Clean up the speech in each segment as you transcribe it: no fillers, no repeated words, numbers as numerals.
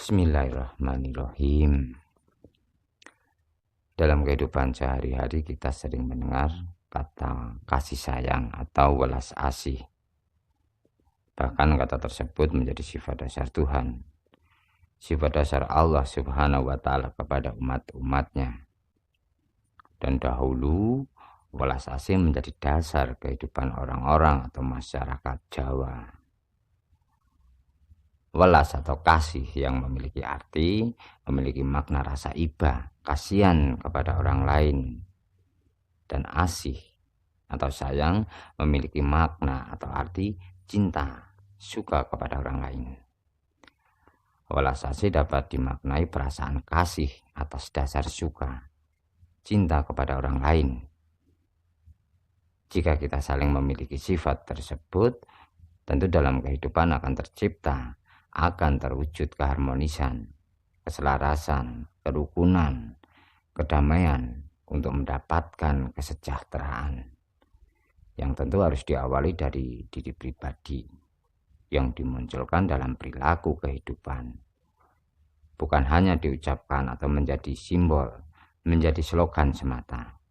Bismillahirrahmanirrahim. Dalam kehidupan sehari-hari kita sering mendengar kata kasih sayang atau welas asih. Bahkan kata tersebut menjadi sifat dasar Tuhan, sifat dasar Allah Subhanahu wa Ta'ala kepada umat-umatnya. Dan dahulu welas asih menjadi dasar kehidupan orang-orang atau masyarakat Jawa. Welas atau kasih yang memiliki arti, memiliki makna rasa iba, kasihan kepada orang lain. Dan asih atau sayang memiliki makna atau arti cinta, suka kepada orang lain. Welas asih dapat dimaknai perasaan kasih atas dasar suka, cinta kepada orang lain. Jika kita saling memiliki sifat tersebut, tentu dalam kehidupan akan tercipta, akan terwujud keharmonisan, keselarasan, kerukunan, kedamaian untuk mendapatkan kesejahteraan. Yang tentu harus diawali dari diri pribadi yang dimunculkan dalam perilaku kehidupan. Bukan hanya diucapkan atau menjadi simbol, menjadi slogan semata.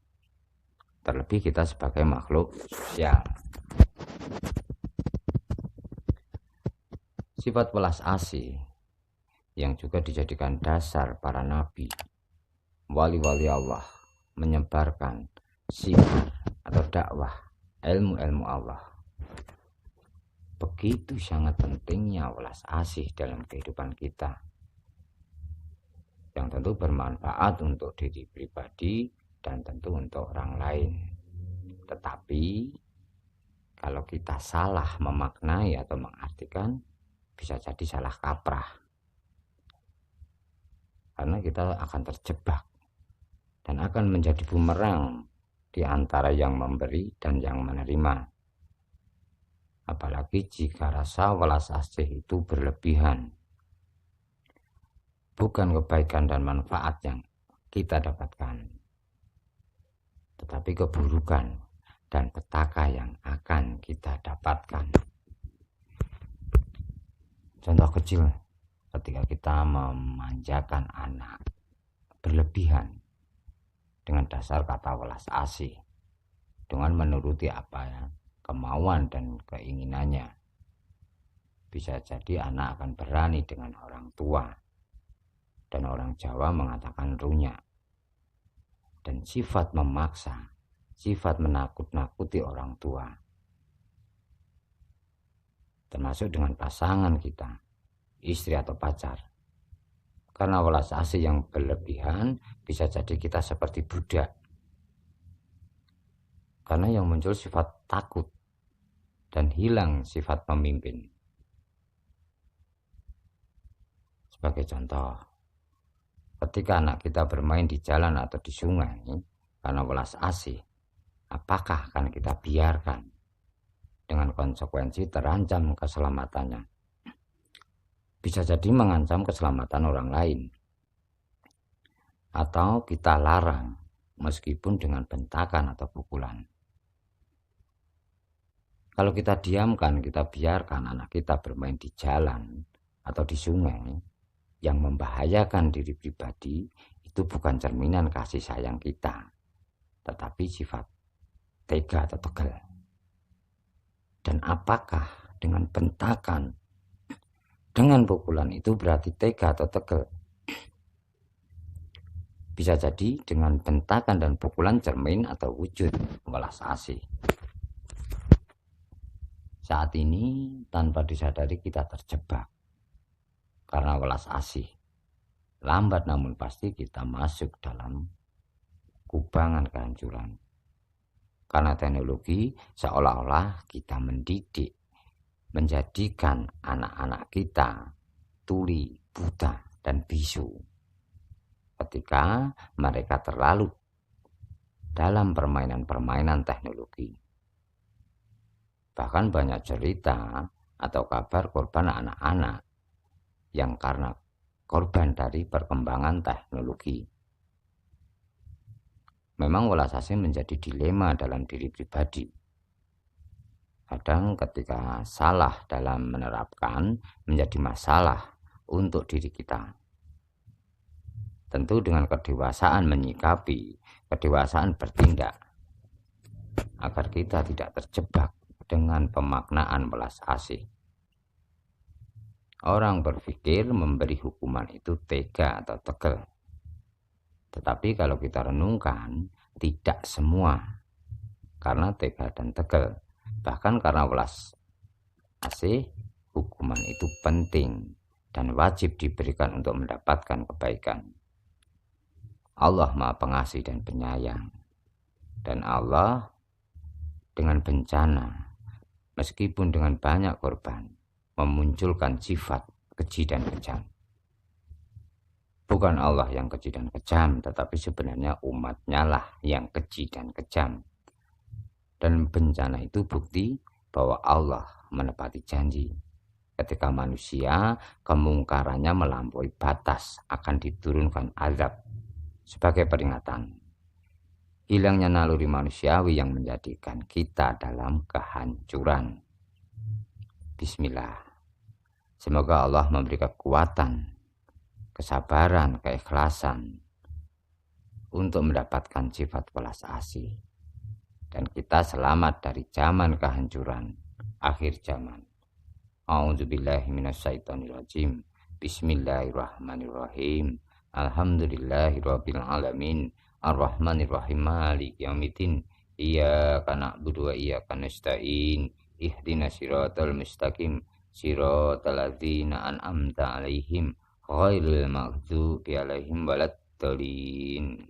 Terlebih kita sebagai makhluk sosial. Sifat welas asih yang juga dijadikan dasar para nabi, wali-wali Allah menyebarkan syiar atau dakwah ilmu-ilmu Allah. Begitu sangat pentingnya welas asih dalam kehidupan kita, yang tentu bermanfaat untuk diri pribadi dan tentu untuk orang lain. Tetapi kalau kita salah memaknai atau mengartikan, bisa jadi salah kaprah, karena kita akan terjebak dan akan menjadi bumerang di antara yang memberi dan yang menerima. Apalagi jika rasa welas asih itu berlebihan, bukan kebaikan dan manfaat yang kita dapatkan, tetapi keburukan dan petaka yang akan kita dapatkan. Contoh kecil, ketika kita memanjakan anak berlebihan dengan dasar kata welas asih, dengan menuruti kemauan dan keinginannya, bisa jadi anak akan berani dengan orang tua, dan orang Jawa mengatakan runyak. Dan sifat memaksa, sifat menakut-nakuti orang tua, termasuk dengan pasangan kita, istri atau pacar. Karena welas asih yang berlebihan, bisa jadi kita seperti budak. Karena yang muncul sifat takut dan hilang sifat pemimpin. Sebagai contoh, ketika anak kita bermain di jalan atau di sungai karena welas asih, apakah akan kita biarkan? Dengan konsekuensi terancam keselamatannya. Bisa jadi mengancam keselamatan orang lain. Atau kita larang meskipun dengan bentakan atau pukulan. Kalau kita diamkan, kita biarkan anak kita bermain di jalan atau di sungai yang membahayakan diri pribadi, itu bukan cerminan kasih sayang kita, tetapi sifat tega atau tegal. Dan apakah dengan bentakan, dengan pukulan itu berarti tega atau tegal? Bisa jadi dengan bentakan dan pukulan cermin atau wujud welas asih. Saat ini tanpa disadari kita terjebak karena welas asih. Lambat namun pasti kita masuk dalam kubangan kehancuran. Karena teknologi seolah-olah kita mendidik, menjadikan anak-anak kita tuli, buta, dan bisu. Ketika mereka terlalu dalam permainan-permainan teknologi. Bahkan banyak cerita atau kabar korban anak-anak yang karena korban dari perkembangan teknologi. Memang welas asih menjadi dilema dalam diri pribadi. Kadang ketika salah dalam menerapkan menjadi masalah untuk diri kita. Tentu dengan kedewasaan menyikapi, kedewasaan bertindak, agar kita tidak terjebak dengan pemaknaan belas asih. Orang berpikir memberi hukuman itu tega atau tegel. Tetapi kalau kita renungkan, tidak semua karena tega dan tegel. Bahkan karena belas asih, hukuman itu penting dan wajib diberikan untuk mendapatkan kebaikan. Allah Maha Pengasih dan Penyayang. Dan Allah dengan bencana, meskipun dengan banyak korban, memunculkan sifat keji dan kejam. Bukan Allah yang keji dan kejam, tetapi sebenarnya umatnya lah yang keji dan kejam. Dan bencana itu bukti bahwa Allah menepati janji. Ketika manusia kemungkarannya melampaui batas, akan diturunkan azab sebagai peringatan. Hilangnya naluri manusiawi yang menjadikan kita dalam kehancuran. Bismillah. Semoga Allah memberi kekuatan, kesabaran, keikhlasan untuk mendapatkan sifat belas asih. Dan kita selamat dari zaman kehancuran, akhir zaman. A'udzubillahi minasyaitonirrajim. Bismillahirrahmanirrahim. Alhamdulillahirabbil alamin. Arrahmanirrahim. Maliki yaumiddin. Iyyaka na'budu wa iyyaka nasta'in. Ihdinas siratal mustaqim. Siratal ladzina an'amta 'alaihim ghairil maghdubi 'alaihim waladdallin.